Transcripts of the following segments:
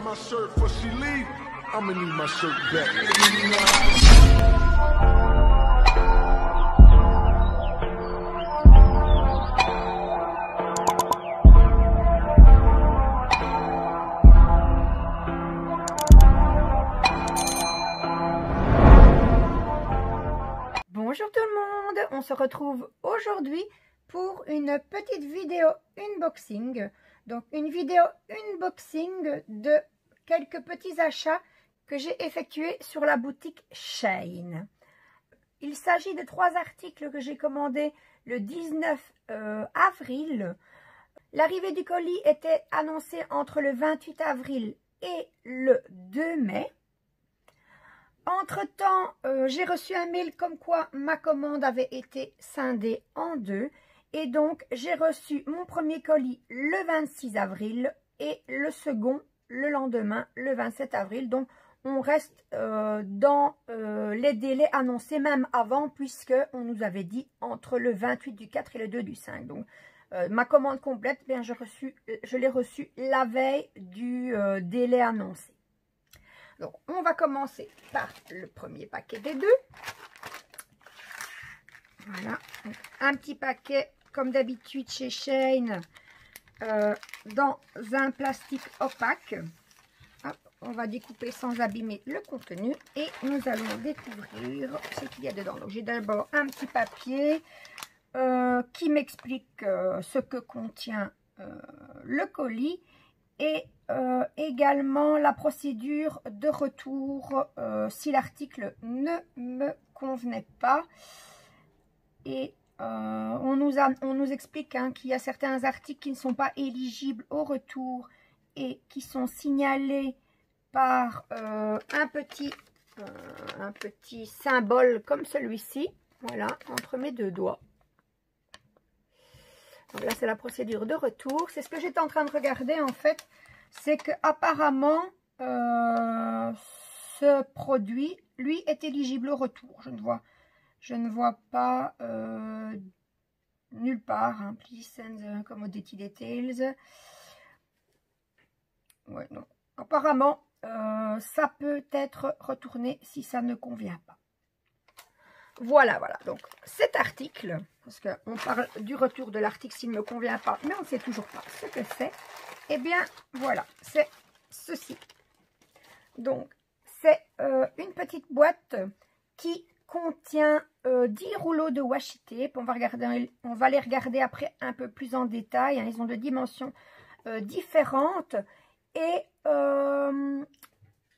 my shirt before she leave, I'ma need my shirt back. Bonjour tout le monde, on se retrouve aujourd'hui pour une petite vidéo unboxing. Donc une vidéo unboxing de quelques petits achats que j'ai effectués sur la boutique Shein. Il s'agit de 3 articles que j'ai commandés le 19 avril. L'arrivée du colis était annoncée entre le 28 avril et le 2 mai. Entre-temps, j'ai reçu un mail comme quoi ma commande avait été scindée en 2. Et donc, j'ai reçu mon premier colis le 26 avril et le second le lendemain, le 27 avril. Donc, on reste dans les délais annoncés même avant, puisqu'on nous avait dit entre le 28 du 4 et le 2 du 5. Donc, ma commande complète, bien, je l'ai reçue la veille du délai annoncé. Donc, on va commencer par le premier paquet des 2. Voilà, donc, un petit paquet comme d'habitude chez Shein dans un plastique opaque. Hop, on va découper sans abîmer le contenu et nous allons découvrir ce qu'il y a dedans. Donc, j'ai d'abord un petit papier qui m'explique ce que contient le colis et également la procédure de retour si l'article ne me convenait pas. Et on nous explique qu'il y a certains articles qui ne sont pas éligibles au retour et qui sont signalés par un petit symbole comme celui-ci. Voilà, entre mes 2 doigts. Donc là, c'est la procédure de retour. C'est ce que j'étais en train de regarder en fait. C'est qu'apparemment, ce produit, lui, est éligible au retour. Je ne vois pas nulle part. Hein. Please send commodity details. Ouais, non. Apparemment, ça peut être retourné si ça ne convient pas. Voilà, voilà. Donc, cet article, parce qu'on parle du retour de l'article s'il ne me convient pas, mais on ne sait toujours pas ce que c'est. Eh bien, voilà, c'est ceci. Donc, c'est une petite boîte qui contient 10 rouleaux de washi tape. On va les regarder après un peu plus en détail. Hein. Ils ont de dimensions différentes. Et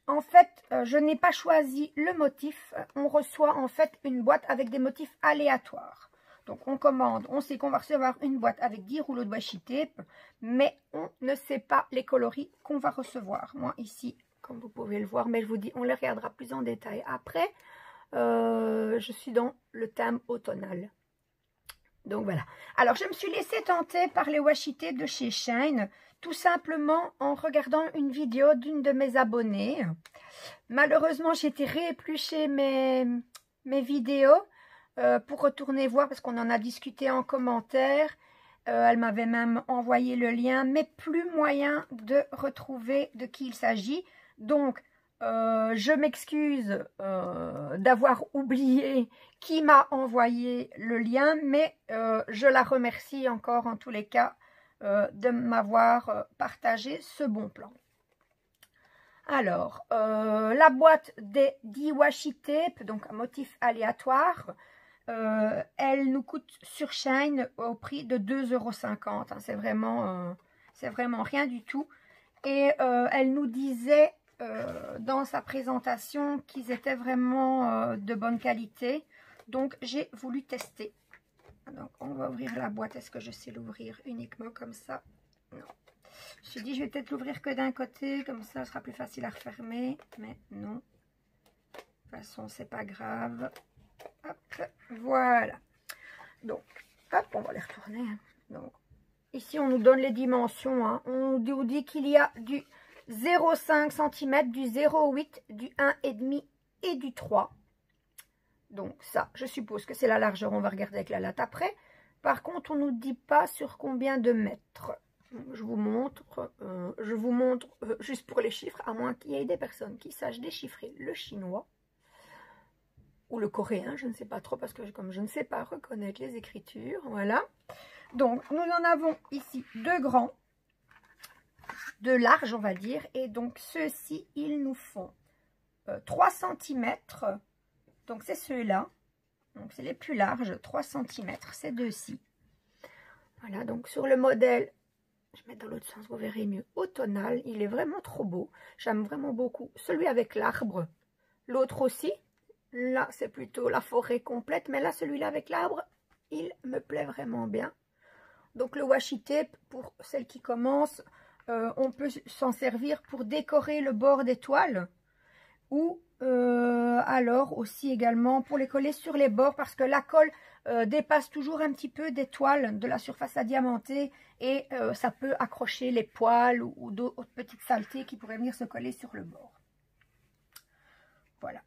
en fait, je n'ai pas choisi le motif. On reçoit en fait une boîte avec des motifs aléatoires. Donc, on commande, on sait qu'on va recevoir une boîte avec 10 rouleaux de washi tape, mais on ne sait pas les coloris qu'on va recevoir. Moi, ici, comme vous pouvez le voir, mais je vous dis, on les regardera plus en détail après. Je suis dans le thème automnal. Donc, voilà. Alors, je me suis laissée tenter par les washi tape de chez Shein, tout simplement en regardant une vidéo d'une de mes abonnées. Malheureusement, j'ai été rééplucher mes vidéos pour retourner voir parce qu'on en a discuté en commentaire. Elle m'avait même envoyé le lien, mais plus moyen de retrouver de qui il s'agit. Donc, je m'excuse d'avoir oublié qui m'a envoyé le lien, mais je la remercie encore en tous les cas de m'avoir partagé ce bon plan. Alors, la boîte des 10 washi tape, donc un motif aléatoire, elle nous coûte sur Shein au prix de 2,50 €. Hein, c'est vraiment rien du tout. Et elle nous disait dans sa présentation qu'ils étaient vraiment de bonne qualité. Donc, j'ai voulu tester. Donc, on va ouvrir la boîte. Est-ce que je sais l'ouvrir uniquement comme ça? Non. Je me suis dit, je vais peut-être l'ouvrir que d'un côté. Comme ça, ce sera plus facile à refermer. Mais non. De toute façon, c'est pas grave. Hop, voilà. Donc, hop, on va les retourner. Hein. Donc, ici, on nous donne les dimensions. Hein. On nous dit qu'il y a du 0,5 cm, du 0,8, du 1,5 et du 3. Donc ça, je suppose que c'est la largeur. On va regarder avec la latte après. Par contre, on ne nous dit pas sur combien de mètres. je vous montre juste pour les chiffres, à moins qu'il y ait des personnes qui sachent déchiffrer le chinois ou le coréen, je ne sais pas trop, parce que comme je ne sais pas reconnaître les écritures, voilà. Donc, nous en avons ici 2 grands, 2 larges, on va dire, et donc ceux-ci, ils nous font 3 cm, donc c'est ceux-là, donc c'est les plus larges, 3 cm, ces deux-ci. Voilà, donc sur le modèle, je vais mettre dans l'autre sens, vous verrez mieux, automnal, il est vraiment trop beau, j'aime vraiment beaucoup celui avec l'arbre, l'autre aussi. Là, c'est plutôt la forêt complète, mais là, celui-là avec l'arbre, il me plaît vraiment bien. Donc, le washi tape, pour celles qui commencent, on peut s'en servir pour décorer le bord des toiles. Ou alors aussi également pour les coller sur les bords, parce que la colle dépasse toujours un petit peu des toiles de la surface à diamanter. Et ça peut accrocher les poils ou d'autres petites saletés qui pourraient venir se coller sur le bord. Voilà.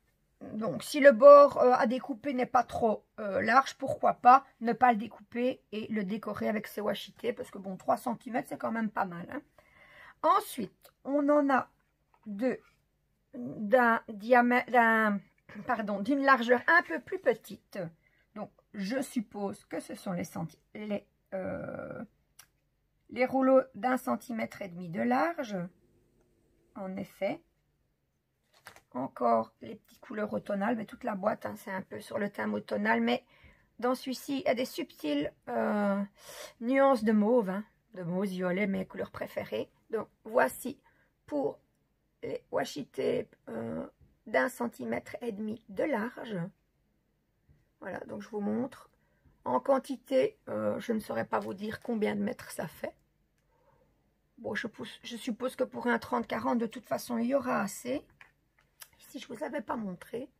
Donc, si le bord à découper n'est pas trop large, pourquoi pas ne pas le découper et le décorer avec ce washi tape, parce que bon, 3 cm, c'est quand même pas mal. Hein. Ensuite, on en a d'une largeur un peu plus petite. Donc, je suppose que ce sont les rouleaux d'1,5 cm de large. En effet. Encore les petites couleurs automnales, mais toute la boîte, hein, c'est un peu sur le thème automnal. Mais dans celui-ci, il y a des subtiles nuances de mauve, hein, de mauve violet, mes couleurs préférées. Donc, voici pour les washi tape d'1,5 cm de large. Voilà, donc je vous montre. En quantité, je ne saurais pas vous dire combien de mètres ça fait. Bon, je suppose que pour un 30-40, de toute façon, il y aura assez. Si je ne vous avais pas montré,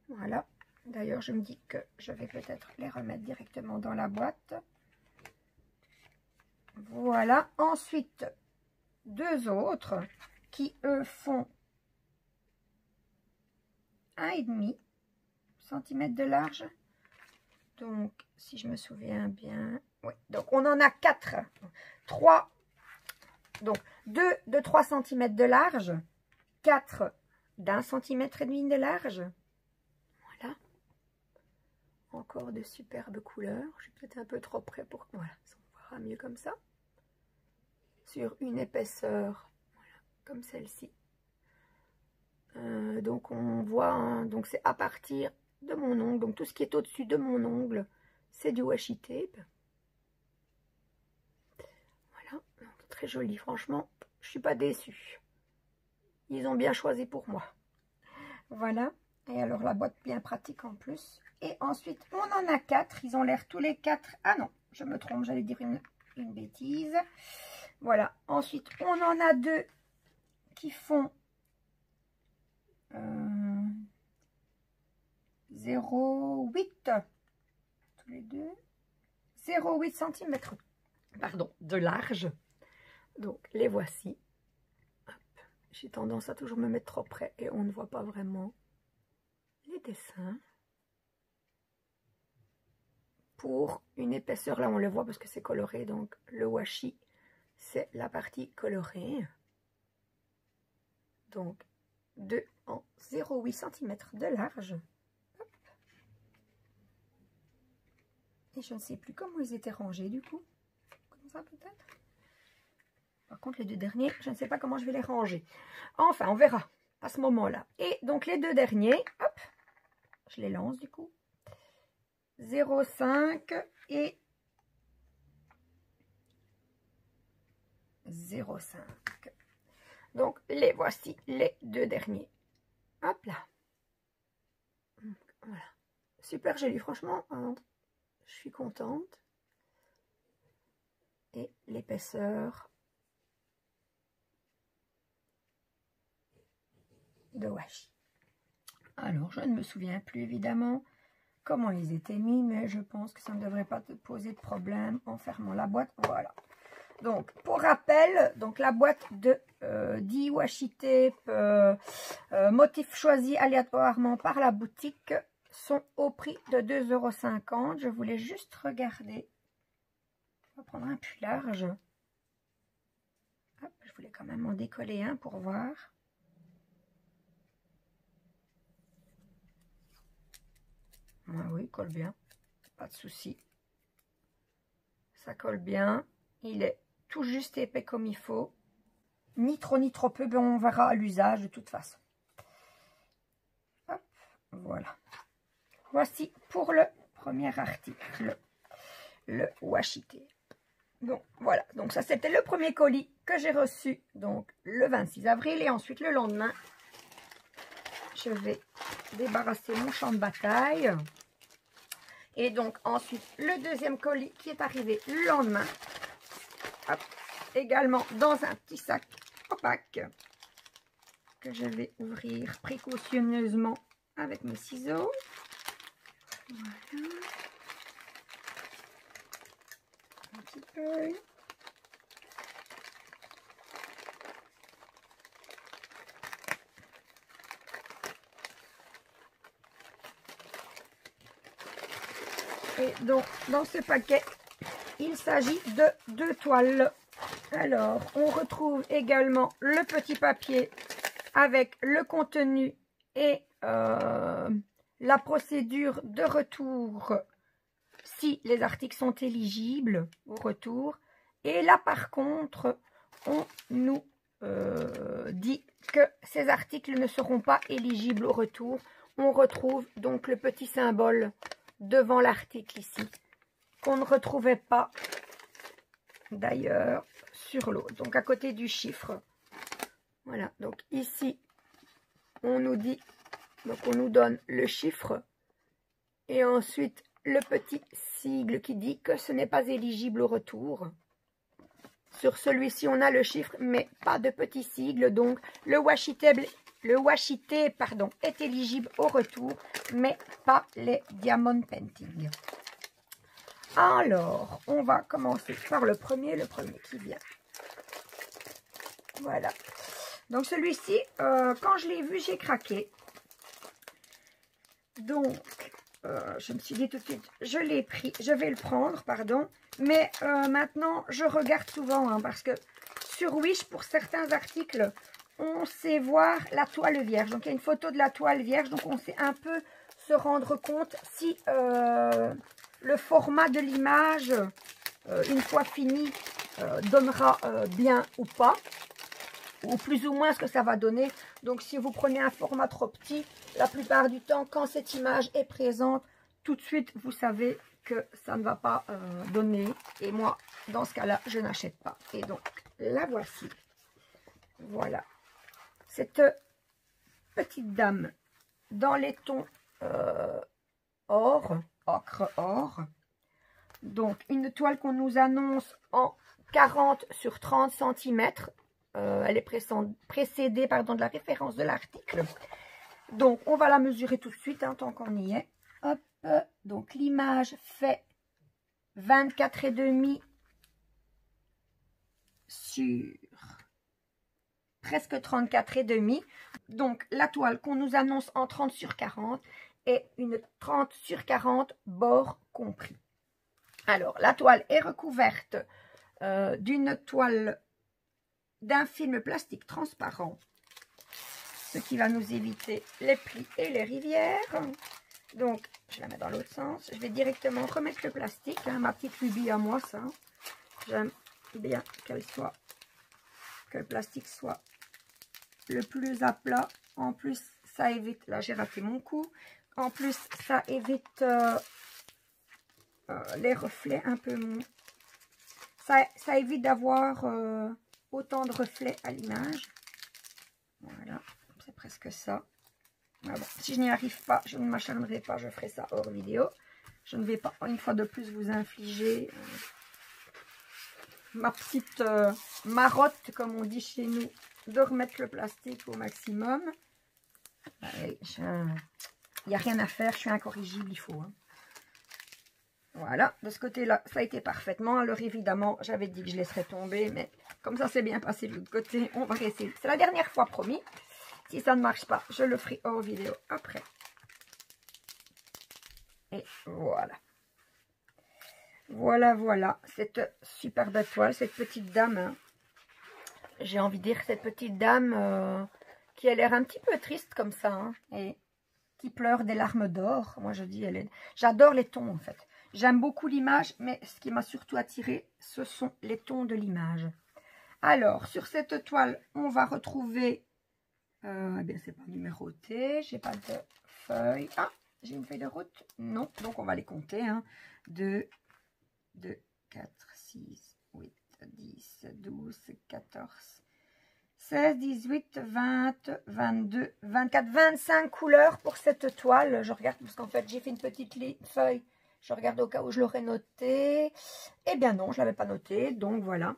voilà. D'ailleurs, je me dis que je vais peut-être les remettre directement dans la boîte. Voilà. Ensuite, 2 autres qui, eux, font 1,5 cm de large. Donc, si je me souviens bien, oui. Donc, on en a 4. 3, donc 2 de 3 cm de large, 4 d'1,5 cm de large. Voilà. Encore de superbes couleurs. Je suis peut-être un peu trop près pour... Voilà, ça on verra mieux comme ça. Sur une épaisseur, voilà, comme celle-ci. Donc on voit, hein, donc c'est à partir de mon ongle. Donc tout ce qui est au-dessus de mon ongle, c'est du washi tape. Voilà, donc, très joli. Franchement, je suis pas déçue. Ils ont bien choisi pour moi. Voilà. Et alors la boîte bien pratique en plus. Et ensuite, on en a 4. Ils ont l'air tous les 4. Ah non, je me trompe, j'allais dire une bêtise. Voilà. Ensuite, on en a 2 qui font 0,8. Tous les deux. 0,8 cm. Pardon, de large. Donc, les voici. J'ai tendance à toujours me mettre trop près et on ne voit pas vraiment les dessins. Pour une épaisseur, là on le voit parce que c'est coloré, donc le washi, c'est la partie colorée. Donc 2 en 0,8 cm de large. Hop. Et je ne sais plus comment ils étaient rangés du coup. Comme ça peut-être. Par contre, les 2 derniers, je ne sais pas comment je vais les ranger. Enfin, on verra à ce moment-là. Et donc, les 2 derniers, hop, je les lance du coup. 0,5 et 0,5. Donc, les voici, les 2 derniers. Hop là. Voilà. Super joli, franchement. Hein, je suis contente. Et l'épaisseur de washi. Alors, je ne me souviens plus évidemment comment ils étaient mis, mais je pense que ça ne devrait pas te poser de problème en fermant la boîte. Voilà. Donc, pour rappel, donc la boîte de 10 washi tape motifs choisis aléatoirement par la boutique sont au prix de 2,50 €. Je voulais juste regarder. On va prendre un plus large. je voulais quand même en décoller un pour voir. Oui, il colle bien, pas de souci. Ça colle bien, il est tout juste épais comme il faut. Ni trop peu, mais on verra à l'usage de toute façon. Hop, voilà. Voici pour le premier article, le washi tape. Bon, voilà, donc ça c'était le premier colis que j'ai reçu, donc le 26 avril. Et ensuite le lendemain, je vais débarrasser mon champ de bataille. Et donc ensuite le deuxième colis qui est arrivé le lendemain. Hop, également dans un petit sac opaque que je vais ouvrir précautionneusement avec mes ciseaux. Voilà. Un petit peu. Et donc, dans ce paquet, il s'agit de 2 toiles. Alors, on retrouve également le petit papier avec le contenu et la procédure de retour si les articles sont éligibles au retour. Et là, par contre, on nous dit que ces articles ne seront pas éligibles au retour. On retrouve donc le petit symbole devant l'article ici, qu'on ne retrouvait pas d'ailleurs sur l'autre, donc à côté du chiffre. Voilà, donc ici, on nous dit, donc on nous donne le chiffre et ensuite le petit sigle qui dit que ce n'est pas éligible au retour. Sur celui-ci, on a le chiffre, mais pas de petit sigle, donc le washi tape est éligible au retour, mais pas les diamond painting. Alors, on va commencer par le premier qui vient. Voilà. Donc celui-ci, quand je l'ai vu, j'ai craqué. Donc, je me suis dit tout de suite, je l'ai pris, je vais le prendre, pardon. Mais maintenant, je regarde souvent, hein, parce que sur Wish, pour certains articles, on sait voir la toile vierge. Donc, il y a une photo de la toile vierge. Donc, on sait un peu se rendre compte si le format de l'image, une fois fini, donnera bien ou pas. Ou plus ou moins ce que ça va donner. Donc, si vous prenez un format trop petit, la plupart du temps, quand cette image est présente, tout de suite, vous savez que ça ne va pas donner. Et moi, dans ce cas-là, je n'achète pas. Et donc, la voici. Voilà. Cette petite dame dans les tons or, ocre or. Donc, une toile qu'on nous annonce en 40 sur 30 cm. Elle est précédée de la référence de l'article. Donc, on va la mesurer tout de suite, hein, tant qu'on y est. Hop, donc l'image fait 24,5 sur presque 34,5. Donc, la toile qu'on nous annonce en 30 sur 40 est une 30 sur 40 bord compris. Alors, la toile est recouverte d'une toile d'un film plastique transparent, ce qui va nous éviter les plis et les rivières. Donc, je la mets dans l'autre sens. Je vais directement remettre le plastique, hein, ma petite lubie à moi, ça. J'aime bien que le plastique soit le plus à plat. En plus, ça évite, là j'ai raté mon coup, en plus ça évite les reflets un peu, ça évite d'avoir autant de reflets à l'image. Voilà, c'est presque ça. Ah bon, si je n'y arrive pas, je ne m'acharnerai pas, je ferai ça hors vidéo. Je ne vais pas, une fois de plus, vous infliger ma petite marotte, comme on dit chez nous, de remettre le plastique au maximum. Il n'y a rien à faire, je suis incorrigible, il faut. Hein. Voilà, de ce côté-là, ça a été parfaitement. Alors évidemment, j'avais dit que je laisserais tomber, mais comme ça s'est bien passé de l'autre côté, on va réessayer. C'est la dernière fois, promis. Si ça ne marche pas, je le ferai hors vidéo après. Et voilà. Voilà, voilà. Cette superbe toile, cette petite dame. Hein. j'ai envie de dire, cette petite dame qui a l'air un petit peu triste comme ça, hein, et qui pleure des larmes d'or. Moi, je dis, j'adore les tons, en fait. J'aime beaucoup l'image, mais ce qui m'a surtout attiré, ce sont les tons de l'image. Alors, sur cette toile, on va retrouver... eh bien, c'est pas numéroté, j'ai pas de feuille. Ah, j'ai une feuille de route? Non, donc on va les compter. Hein. 2, 4, 6, 8, 10, 12, 14, 16, 18, 20, 22, 24, 25 couleurs pour cette toile. Je regarde parce qu'en fait, j'ai fait une petite feuille. Je regarde au cas où je l'aurais noté. Eh bien non, je ne l'avais pas noté, donc voilà.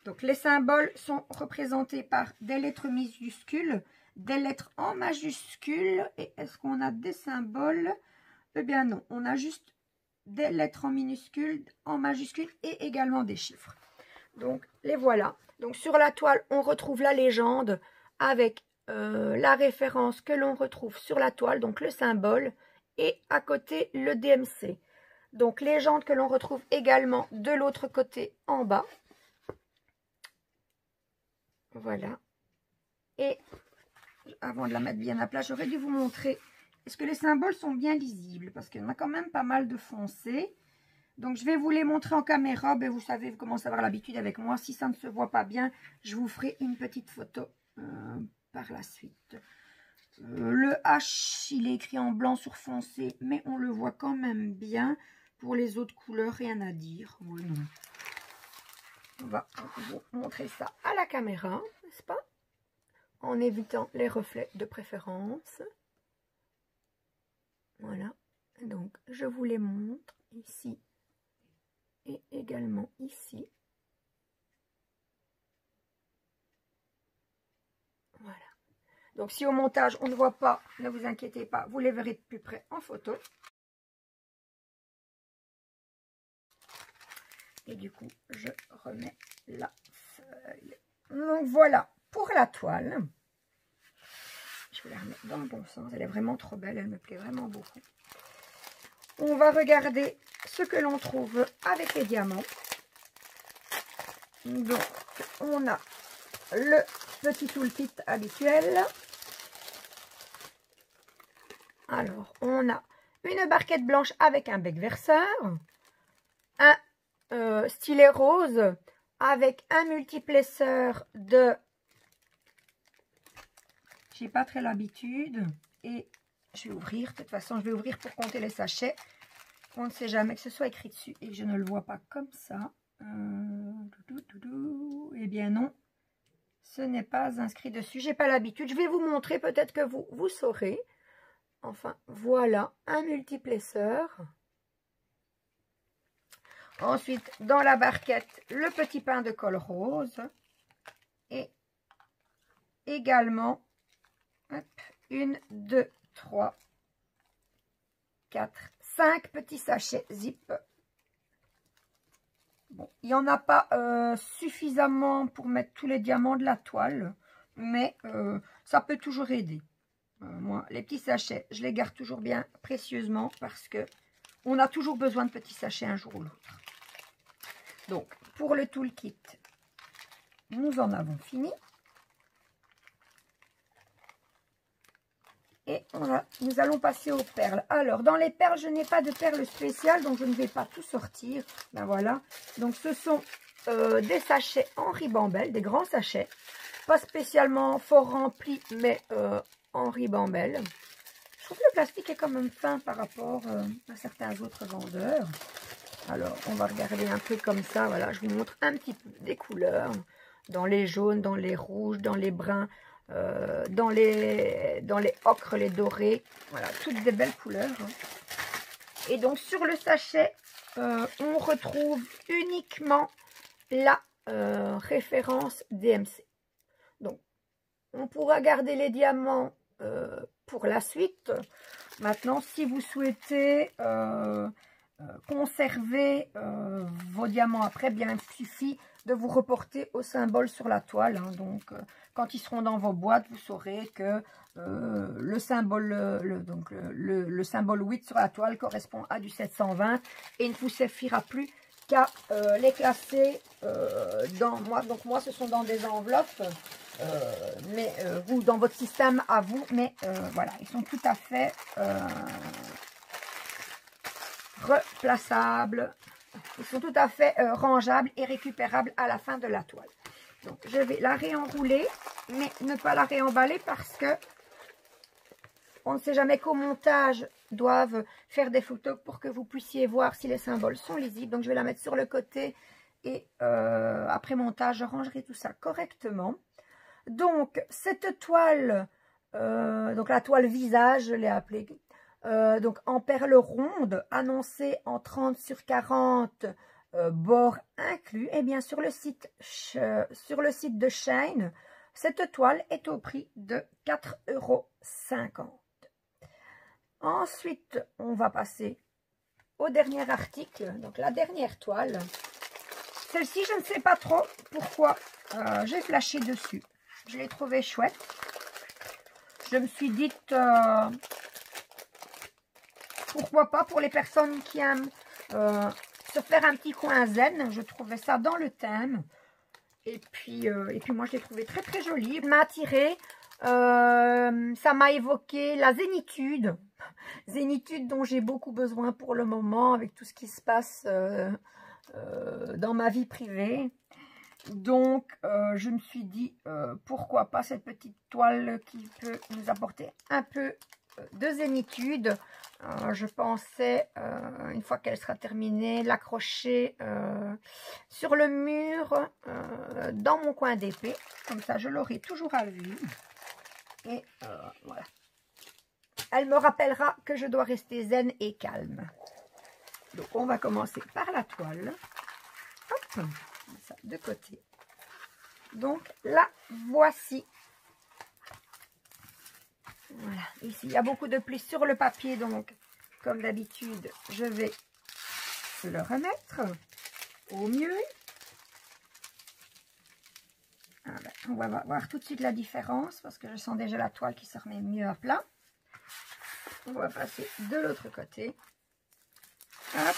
Donc les symboles sont représentés par des lettres minuscules, des lettres en majuscules. Et est-ce qu'on a des symboles? Eh bien non, on a juste des lettres en minuscules, en majuscules et également des chiffres. Donc les voilà. Donc sur la toile, on retrouve la légende avec la référence que l'on retrouve sur la toile, donc le symbole, et à côté le DMC. Donc légende que l'on retrouve également de l'autre côté en bas. Voilà. Et avant de la mettre bien à plat, j'aurais dû vous montrer. Est-ce que les symboles sont bien lisibles? Parce qu'il y en a quand même pas mal de foncés. Donc je vais vous les montrer en caméra. Ben, vous savez, vous commencez à avoir l'habitude avec moi. Si ça ne se voit pas bien, je vous ferai une petite photo par la suite. Le H, il est écrit en blanc sur foncé, mais on le voit quand même bien. Pour les autres couleurs, rien à dire. Oui, non. On va vous montrer ça à la caméra, n'est-ce pas? En évitant les reflets de préférence. Voilà. Donc, je vous les montre ici et également ici. Voilà. Donc, si au montage, on ne voit pas, ne vous inquiétez pas, vous les verrez de plus près en photo. Et du coup, je remets la feuille. Donc, voilà pour la toile. Je vais la remettre dans le bon sens. Elle est vraiment trop belle. Elle me plaît vraiment beaucoup. On va regarder ce que l'on trouve avec les diamants. Donc, on a le petit toolkit habituel. Alors, on a une barquette blanche avec un bec verseur. Un stylet rose avec un multiplesseur de... J'ai pas très l'habitude. Et je vais ouvrir. De toute façon, je vais ouvrir pour compter les sachets. On ne sait jamais que ce soit écrit dessus et que je ne le vois pas comme ça. Eh bien non, ce n'est pas inscrit dessus. J'ai pas l'habitude. Je vais vous montrer. Peut-être que vous saurez. Enfin, voilà un multiplesseur. Ensuite, dans la barquette, le petit pain de colle rose. Et également, hop, 1, 2, 3, 4, 5 petits sachets zip. Bon, il n'y en a pas suffisamment pour mettre tous les diamants de la toile. Mais ça peut toujours aider. Moi, les petits sachets, je les garde toujours bien précieusement parce que on a toujours besoin de petits sachets un jour ou l'autre. Donc, pour le toolkit, nous en avons fini. Et nous allons passer aux perles. Alors, dans les perles, je n'ai pas de perles spéciales, donc je ne vais pas tout sortir. Ben voilà. Donc, ce sont des sachets en ribambelle, des grands sachets. Pas spécialement fort remplis, mais en ribambelle. Je trouve que le plastique est quand même fin par rapport à certains autres vendeurs. Alors, on va regarder un peu comme ça. Voilà, je vous montre un petit peu des couleurs. Dans les jaunes, dans les rouges, dans les bruns, dans les ocres, les dorés. Voilà, toutes des belles couleurs. Hein. Et donc, sur le sachet, on retrouve uniquement la référence DMC. Donc, on pourra garder les diamants pour la suite. Maintenant, si vous souhaitez... conserver vos diamants après, bien il suffit de vous reporter au symbole sur la toile. Hein. Donc, quand ils seront dans vos boîtes, vous saurez que le symbole le symbole 8 sur la toile correspond à du 720 et il ne vous suffira plus qu'à les classer dans moi. Donc moi, ce sont dans des enveloppes, mais vous, dans votre système à vous. Mais voilà, ils sont tout à fait replaçables. Ils sont tout à fait rangeables et récupérables à la fin de la toile. Donc, je vais la réenrouler, mais ne pas la réemballer parce que on ne sait jamais qu'au montage doivent faire des photos pour que vous puissiez voir si les symboles sont lisibles. Donc, je vais la mettre sur le côté et après montage, je rangerai tout ça correctement. Donc, cette toile, donc la toile visage, je l'ai appelée, donc en perles rondes, annoncée en 30 sur 40, bord inclus. Et bien sur le site de Shein, cette toile est au prix de 4,50 €. Ensuite, on va passer au dernier article, donc la dernière toile. Celle-ci, je ne sais pas trop pourquoi j'ai flashé dessus. Je l'ai trouvée chouette. Je me suis dit, pourquoi pas pour les personnes qui aiment se faire un petit coin zen. Je trouvais ça dans le thème. Et puis moi, je l'ai trouvé très très jolie. Elle m'a attirée. Ça m'a évoqué la zénitude. Zénitude dont j'ai beaucoup besoin pour le moment avec tout ce qui se passe dans ma vie privée. Donc, je me suis dit, pourquoi pas cette petite toile qui peut nous apporter un peu de zénitude. Je pensais, une fois qu'elle sera terminée, l'accrocher sur le mur dans mon coin d'épée. Comme ça, je l'aurai toujours à vue. Et voilà. Elle me rappellera que je dois rester zen et calme. Donc, on va commencer par la toile. Hop, ça de côté. Donc, la voici. Voilà, ici, il y a beaucoup de plis sur le papier. Donc, comme d'habitude, je vais le remettre au mieux. Voilà, on va voir tout de suite la différence parce que je sens déjà la toile qui se remet mieux à plat. On va passer de l'autre côté. Hop.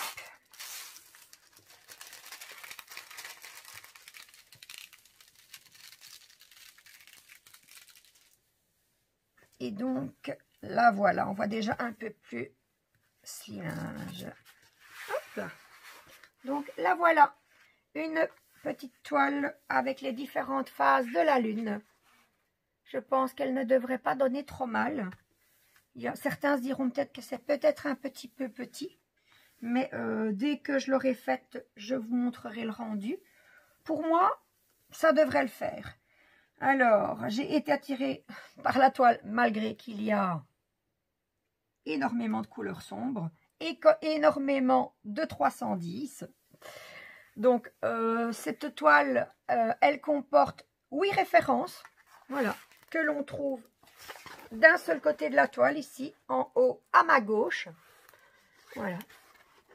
Et donc, la voilà. On voit déjà un peu plus slimage. Hop. Donc, la voilà. Une petite toile avec les différentes phases de la lune. Je pense qu'elle ne devrait pas donner trop mal. Certains se diront peut-être que c'est peut-être un petit peu petit. Mais dès que je l'aurai faite, je vous montrerai le rendu. Pour moi, ça devrait le faire. Alors, j'ai été attirée par la toile malgré qu'il y a énormément de couleurs sombres et énormément de 310. Donc, cette toile, elle comporte 8 références, voilà, que l'on trouve d'un seul côté de la toile, ici, en haut, à ma gauche. Voilà.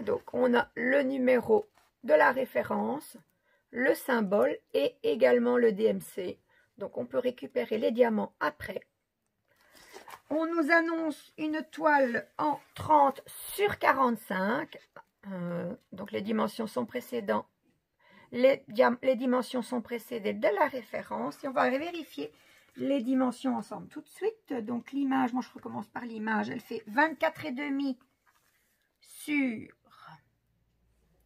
Donc, on a le numéro de la référence, le symbole et également le DMC. Donc, on peut récupérer les diamants après. On nous annonce une toile en 30 sur 45. Donc, les dimensions sont précédentes. Les dimensions sont précédées de la référence. Et on va vérifier les dimensions ensemble tout de suite. Donc, l'image, moi, je recommence par l'image. Elle fait 24,5 sur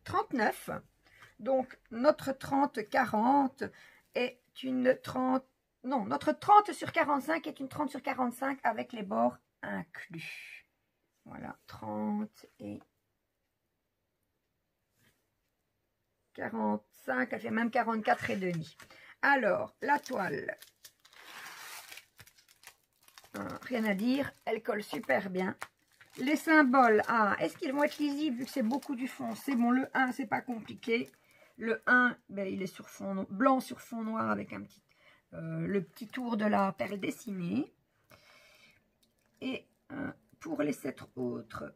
39. Donc, notre 30-40 est une 30... Non, notre 30 sur 45 est une 30 sur 45 avec les bords inclus. Voilà, 30 et 45, elle fait même 44,5. Alors, la toile, rien à dire, elle colle super bien. Les symboles, est-ce qu'ils vont être lisibles vu que c'est beaucoup du foncé? Bon, le 1, c'est pas compliqué. Le 1, ben, il est sur fond blanc sur fond noir avec un petit, le petit tour de la perle dessinée. Et pour les 7 autres,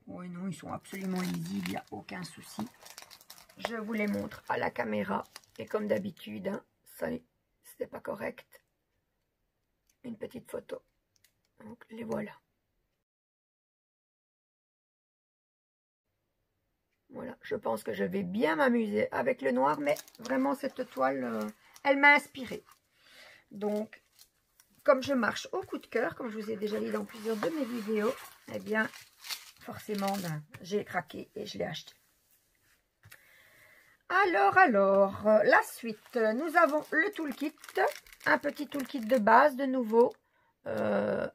oui, non, ils sont absolument lisibles, il n'y a aucun souci. Je vous les montre à la caméra. Et comme d'habitude, hein, ça c'était pas correct. Une petite photo. Donc, les voilà. Voilà, je pense que je vais bien m'amuser avec le noir, mais vraiment cette toile, elle m'a inspirée. Donc, comme je marche au coup de cœur, comme je vous ai déjà dit dans plusieurs de mes vidéos, eh bien, forcément, j'ai craqué et je l'ai acheté. Alors, la suite, nous avons le toolkit, un petit toolkit de base de nouveau, le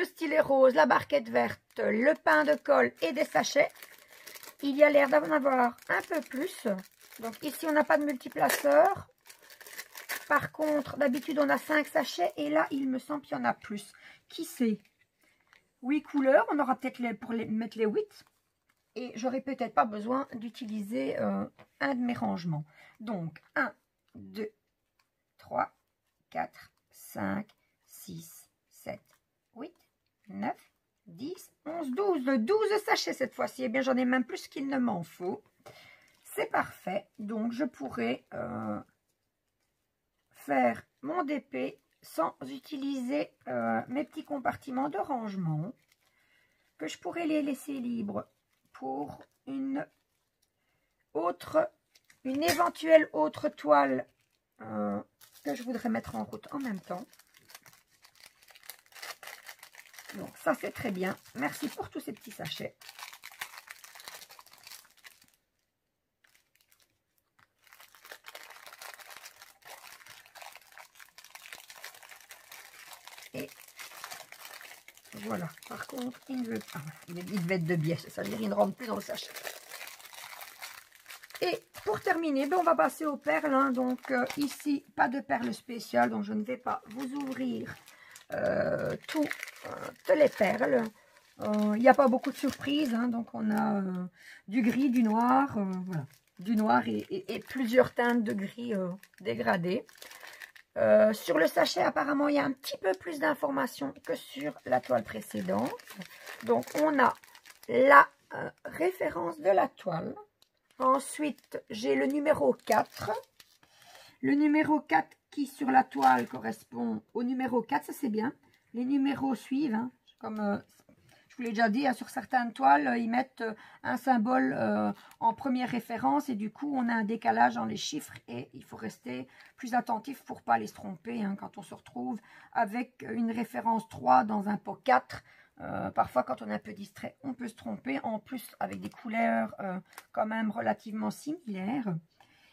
stylet rose, la barquette verte, le pain de colle et des sachets. Il y a l'air d'en avoir un peu plus. Donc ici, on n'a pas de multiplaceur. Par contre, d'habitude, on a 5 sachets et là, il me semble qu'il y en a plus. Qui sait? 8 couleurs, on aura peut-être pour mettre les 8. Et j'aurai peut-être pas besoin d'utiliser un de mes rangements. Donc, 1, 2, 3, 4, 5, 6, 7, 8, 9, 10, 11, 12. 12 sachets cette fois-ci. Eh bien, j'en ai même plus qu'il ne m'en faut. C'est parfait. Donc, je pourrais faire mon DP sans utiliser mes petits compartiments de rangement. Que je pourrais les laisser libres pour une éventuelle autre toile que je voudrais mettre en route en même temps. Donc ça c'est très bien. Merci pour tous ces petits sachets. Et voilà. Par contre, il devait être de biais. Ça veut dire qu'il ne rentre plus dans le sachet. Et pour terminer, on va passer aux perles. Hein. Donc ici, pas de perles spéciales. Donc je ne vais pas vous ouvrir toutes les perles. Il n'y a pas beaucoup de surprises. Hein. Donc on a du gris, du noir. Voilà. Du noir et plusieurs teintes de gris dégradé. Sur le sachet, apparemment, il y a un petit peu plus d'informations que sur la toile précédente. Donc on a la référence de la toile. Ensuite, j'ai le numéro 4. Le numéro 4 qui, sur la toile, correspond au numéro 4. Ça, c'est bien. Les numéros suivent. Hein, comme je vous l'ai déjà dit, hein, sur certaines toiles, ils mettent un symbole en première référence. Et du coup, on a un décalage dans les chiffres. Et il faut rester plus attentif pour ne pas les se tromper. Hein, quand on se retrouve avec une référence 3 dans un pot 4. Parfois, quand on est un peu distrait, on peut se tromper. En plus, avec des couleurs quand même relativement similaires.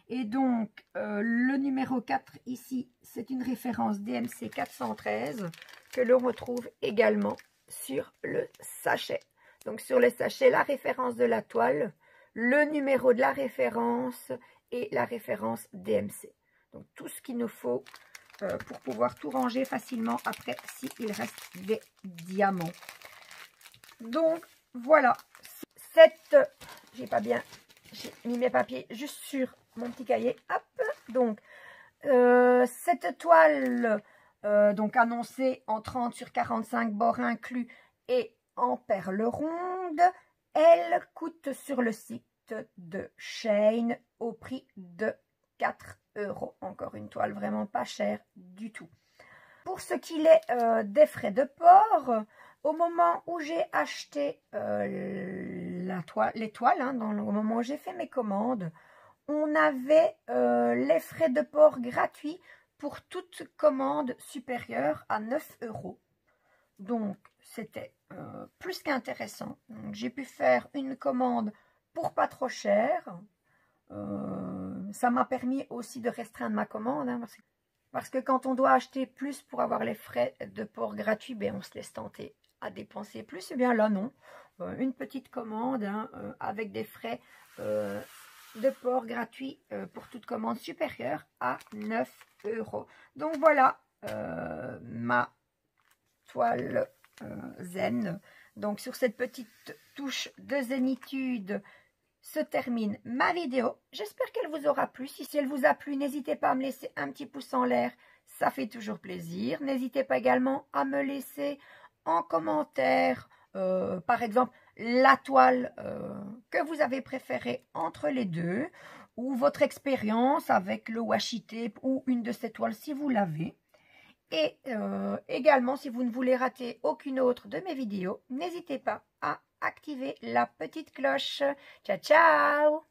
Et donc, le numéro 4 ici, c'est une référence DMC 413 que l'on retrouve également sur le sachet. Donc, sur le sachet, la référence de la toile, le numéro de la référence et la référence DMC. Donc, tout ce qu'il nous faut pour pouvoir tout ranger facilement après s'il reste des diamants. Donc voilà, j'ai mis mes papiers juste sur mon petit cahier. Hop, donc cette toile donc annoncée en 30 sur 45 bords inclus et en perles rondes, elle coûte sur le site de Shein au prix de 4 €. Encore une toile vraiment pas chère du tout. Pour ce qu'il est des frais de port, au moment où j'ai acheté les toiles, hein, au moment où j'ai fait mes commandes, on avait les frais de port gratuits pour toute commande supérieure à 9 €. Donc, c'était plus qu'intéressant. J'ai pu faire une commande pour pas trop cher. Ça m'a permis aussi de restreindre ma commande, hein, parce que quand on doit acheter plus pour avoir les frais de port gratuits, ben on se laisse tenter à dépenser plus. Et bien là, non. Une petite commande hein, avec des frais de port gratuits pour toute commande supérieure à 9 €. Donc voilà ma toile zen. Donc sur cette petite touche de zénitude se termine ma vidéo. J'espère qu'elle vous aura plu. Si elle vous a plu, n'hésitez pas à me laisser un petit pouce en l'air. Ça fait toujours plaisir. N'hésitez pas également à me laisser en commentaire, par exemple, la toile que vous avez préférée entre les deux, ou votre expérience avec le washi tape ou une de ces toiles si vous l'avez. Et également, si vous ne voulez rater aucune autre de mes vidéos, n'hésitez pas à activer la petite cloche. Ciao, ciao!